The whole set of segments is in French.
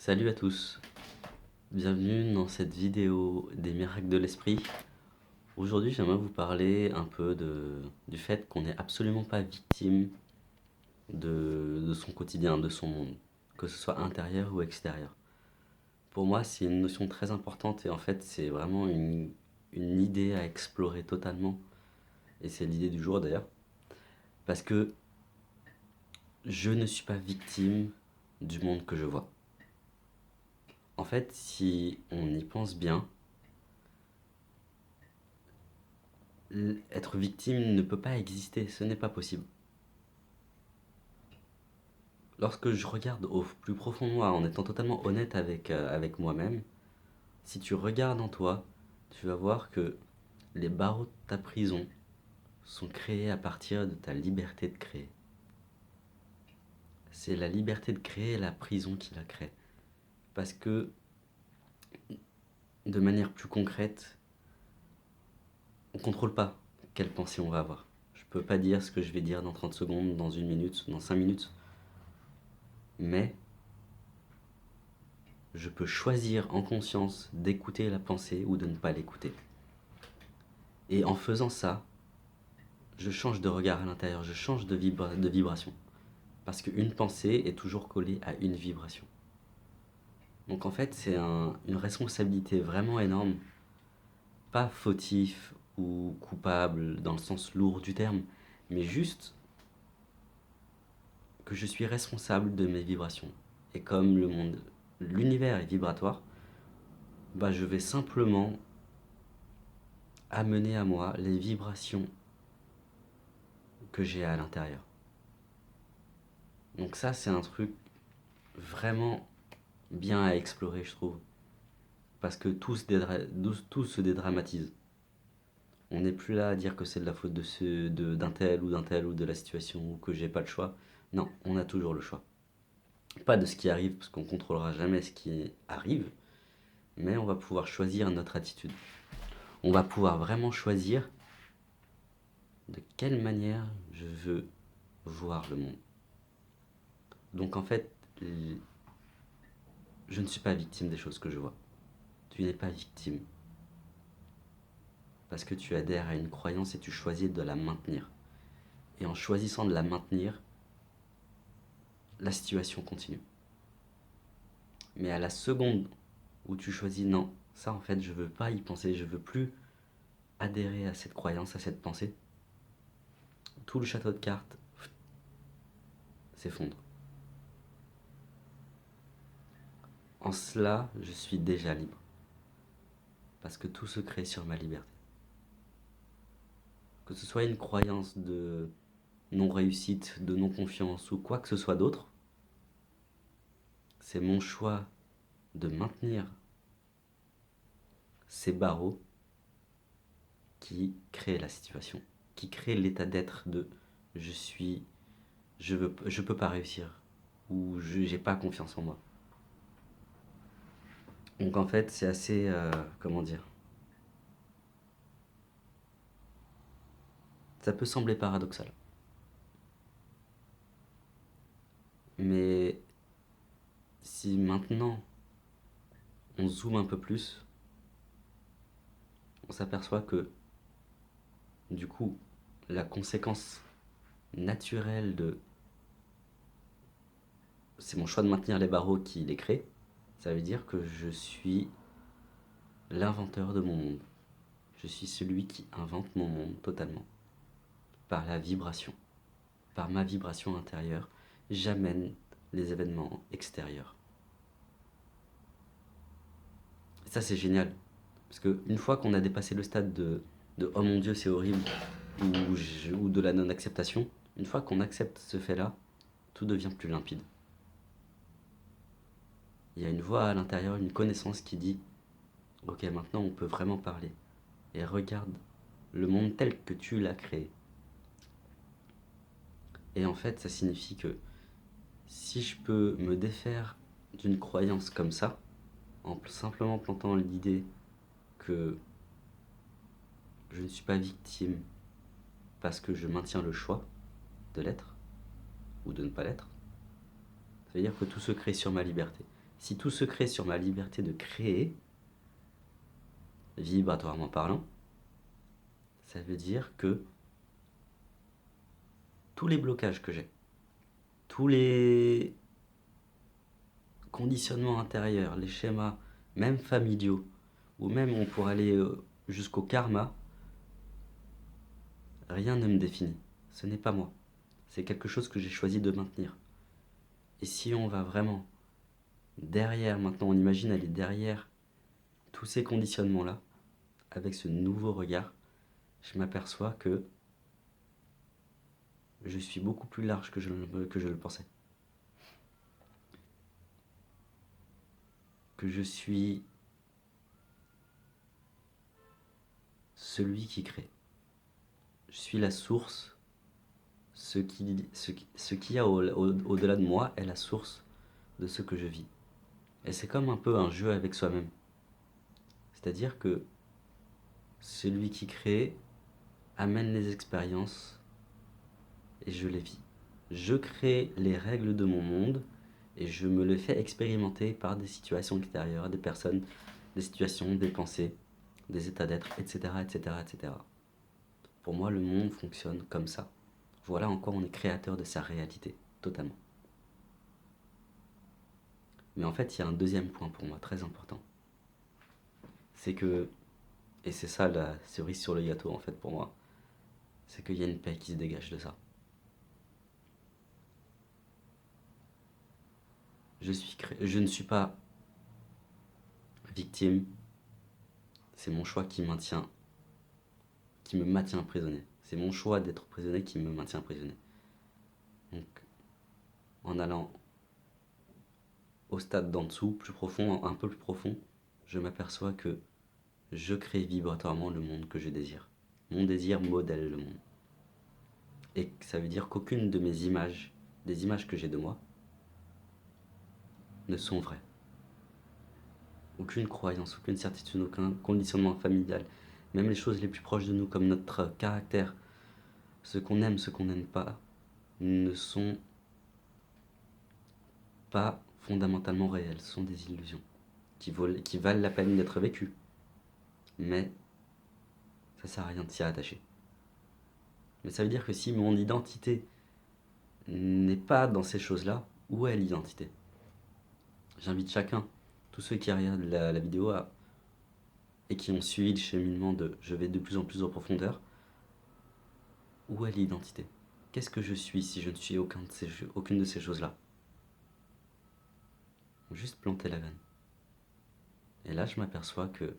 Salut à tous, bienvenue dans cette vidéo des miracles de l'esprit. Aujourd'hui, j'aimerais vous parler un peu du fait qu'on n'est absolument pas victime de son quotidien, de son monde, que ce soit intérieur ou extérieur. Pour moi, c'est une notion très importante et en fait, c'est vraiment une idée à explorer totalement. Et c'est l'idée du jour d'ailleurs. Parce que je ne suis pas victime du monde que je vois. En fait, si on y pense bien, être victime ne peut pas exister, ce n'est pas possible. Lorsque je regarde au plus profond de moi, en étant totalement honnête avec moi-même, si tu regardes en toi, tu vas voir que les barreaux de ta prison sont créés à partir de ta liberté de créer. C'est la liberté de créer la prison qui la crée. Parce que, de manière plus concrète, on ne contrôle pas quelle pensée on va avoir. Je peux pas dire ce que je vais dire dans 30 secondes, dans 1 minute, dans 5 minutes. Mais je peux choisir en conscience d'écouter la pensée ou de ne pas l'écouter. Et en faisant ça, je change de regard à l'intérieur, je change de vibration. Parce qu'une pensée est toujours collée à une vibration. Donc en fait, c'est une responsabilité vraiment énorme, pas fautif ou coupable dans le sens lourd du terme, mais juste que je suis responsable de mes vibrations. Et comme l'univers est vibratoire, je vais simplement amener à moi les vibrations que j'ai à l'intérieur. Donc ça, c'est un truc vraiment bien à explorer, je trouve. Parce que tout se dédramatise. On n'est plus là à dire que c'est de la faute d'un tel ou de la situation ou que j'ai pas le choix. Non, on a toujours le choix. Pas de ce qui arrive, parce qu'on contrôlera jamais ce qui arrive, mais on va pouvoir choisir notre attitude. On va pouvoir vraiment choisir de quelle manière je veux voir le monde. Donc en fait, je ne suis pas victime des choses que je vois. Tu n'es pas victime. Parce que tu adhères à une croyance et tu choisis de la maintenir. Et en choisissant de la maintenir, la situation continue. Mais à la seconde où tu choisis non, ça en fait je veux pas y penser, je veux plus adhérer à cette croyance, à cette pensée, tout le château de cartes s'effondre. En cela, je suis déjà libre. Parce que tout se crée sur ma liberté. Que ce soit une croyance de non-réussite, de non-confiance ou quoi que ce soit d'autre, c'est mon choix de maintenir ces barreaux qui créent la situation, qui créent l'état d'être de je suis, je peux pas réussir ou j'ai pas confiance en moi. Donc en fait, c'est assez, comment dire, ça peut sembler paradoxal. Mais si maintenant on zoome un peu plus, on s'aperçoit que du coup, la conséquence naturelle de c'est mon choix de maintenir les barreaux qui les créent, ça veut dire que je suis l'inventeur de mon monde. Je suis celui qui invente mon monde totalement. Par la vibration, par ma vibration intérieure, j'amène les événements extérieurs. Et ça, c'est génial. Parce qu'une fois qu'on a dépassé le stade de oh mon Dieu, c'est horrible, ou de la non-acceptation, une fois qu'on accepte ce fait-là, tout devient plus limpide. Il y a une voix à l'intérieur, une connaissance qui dit ok, maintenant on peut vraiment parler. Et regarde le monde tel que tu l'as créé. Et en fait, ça signifie que si je peux me défaire d'une croyance comme ça, en simplement plantant l'idée que je ne suis pas victime parce que je maintiens le choix de l'être ou de ne pas l'être, ça veut dire que tout se crée sur ma liberté. Si tout se crée sur ma liberté de créer, vibratoirement parlant, ça veut dire que tous les blocages que j'ai, tous les conditionnements intérieurs, les schémas, même familiaux, ou même on pourrait aller jusqu'au karma, rien ne me définit. Ce n'est pas moi. C'est quelque chose que j'ai choisi de maintenir. Et si on va vraiment derrière, maintenant on imagine aller derrière tous ces conditionnements-là, avec ce nouveau regard, je m'aperçois que je suis beaucoup plus large que je le pensais. Que je suis celui qui crée. Je suis la source. Ce qui y a au-delà de moi est la source de ce que je vis. Et c'est comme un peu un jeu avec soi-même. C'est-à-dire que celui qui crée amène les expériences et je les vis. Je crée les règles de mon monde et je me le fais expérimenter par des situations extérieures, des personnes, des situations, des pensées, des états d'être, etc., etc., etc. Pour moi, le monde fonctionne comme ça. Voilà en quoi on est créateur de sa réalité, totalement. Mais en fait, il y a un deuxième point pour moi, très important. C'est que, et c'est ça la cerise sur le gâteau en fait pour moi, c'est qu'il y a une paix qui se dégage de ça. Je ne suis pas victime, c'est mon choix qui me maintient emprisonné. C'est mon choix d'être prisonnier qui me maintient emprisonné. Donc, en allant au stade d'en dessous, plus profond, un peu plus profond, je m'aperçois que je crée vibratoirement le monde que je désire. Mon désir modèle le monde. Et ça veut dire qu'aucune de mes images, des images que j'ai de moi, ne sont vraies. Aucune croyance, aucune certitude, aucun conditionnement familial, même les choses les plus proches de nous, comme notre caractère, ce qu'on aime, ce qu'on n'aime pas, ne sont pas fondamentalement réelles, ce sont des illusions qui valent la peine d'être vécues. Mais ça sert à rien de s'y attacher. Mais ça veut dire que si mon identité n'est pas dans ces choses-là, où est l'identité? J'invite chacun, tous ceux qui regardent la vidéo et qui ont suivi le cheminement de je vais de plus en plus en profondeur, où est l'identité? Qu'est-ce que je suis si je ne suis aucune de ces choses-là? Juste planter la graine. Et là, je m'aperçois que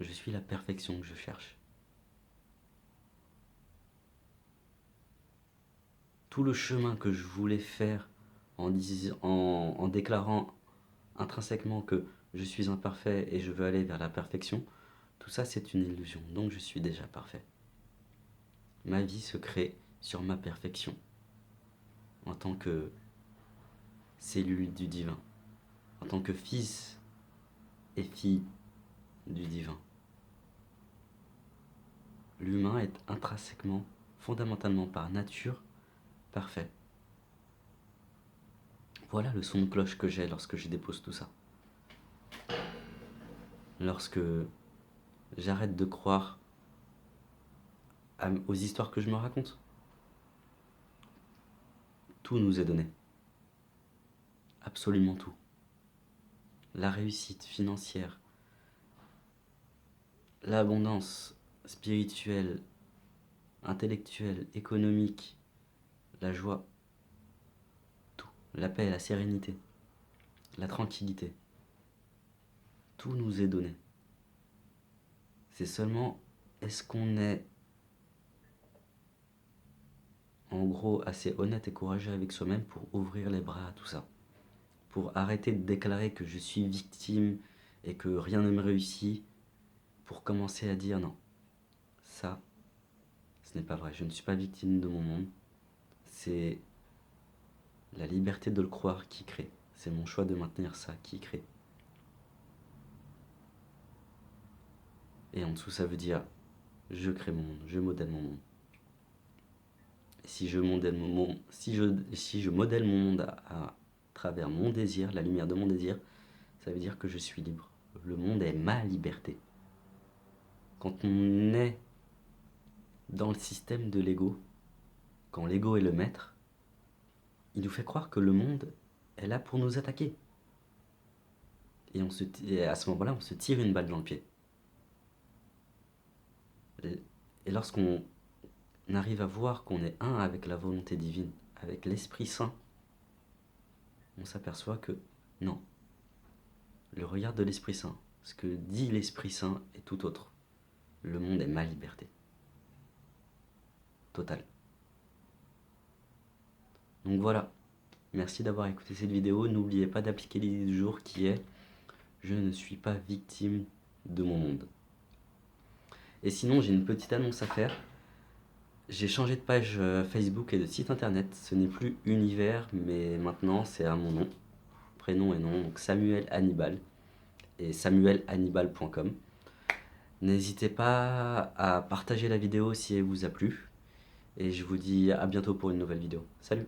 je suis la perfection que je cherche. Tout le chemin que je voulais faire en déclarant intrinsèquement que je suis imparfait et je veux aller vers la perfection, tout ça c'est une illusion, donc je suis déjà parfait. Ma vie se crée sur ma perfection, en tant que cellule du divin, en tant que fils et fille du divin. L'humain est intrinsèquement, fondamentalement par nature, parfait. Voilà le son de cloche que j'ai lorsque je dépose tout ça. Lorsque j'arrête de croire aux histoires que je me raconte. Tout nous est donné. Absolument tout. La réussite financière, l'abondance spirituelle, intellectuelle, économique, la joie, tout. La paix, la sérénité, la tranquillité. Tout nous est donné. C'est seulement, est-ce qu'on est en gros assez honnête et courageux avec soi-même pour ouvrir les bras à tout ça? Pour arrêter de déclarer que je suis victime et que rien ne me réussit, pour commencer à dire non, ça, ce n'est pas vrai, je ne suis pas victime de mon monde, c'est la liberté de le croire qui crée, c'est mon choix de maintenir ça qui crée. Et en dessous ça veut dire, je crée mon monde, je modèle mon monde. Si je modèle mon monde travers mon désir, la lumière de mon désir, ça veut dire que je suis libre. Le monde est ma liberté. Quand on est dans le système de l'ego, quand l'ego est le maître, il nous fait croire que le monde est là pour nous attaquer. Et à ce moment-là, on se tire une balle dans le pied. Et lorsqu'on arrive à voir qu'on est un avec la volonté divine, avec l'Esprit Saint, on s'aperçoit que non. Le regard de l'Esprit Saint, ce que dit l'Esprit Saint est tout autre. Le monde est ma liberté. Totale. Donc voilà. Merci d'avoir écouté cette vidéo. N'oubliez pas d'appliquer l'idée du jour qui est « Je ne suis pas victime de mon monde ». Et sinon, j'ai une petite annonce à faire. J'ai changé de page Facebook et de site internet. Ce n'est plus Univers, mais maintenant c'est à mon nom, prénom et nom, donc Samuel Hannibal et samuelhannibal.com. N'hésitez pas à partager la vidéo si elle vous a plu. Et je vous dis à bientôt pour une nouvelle vidéo. Salut!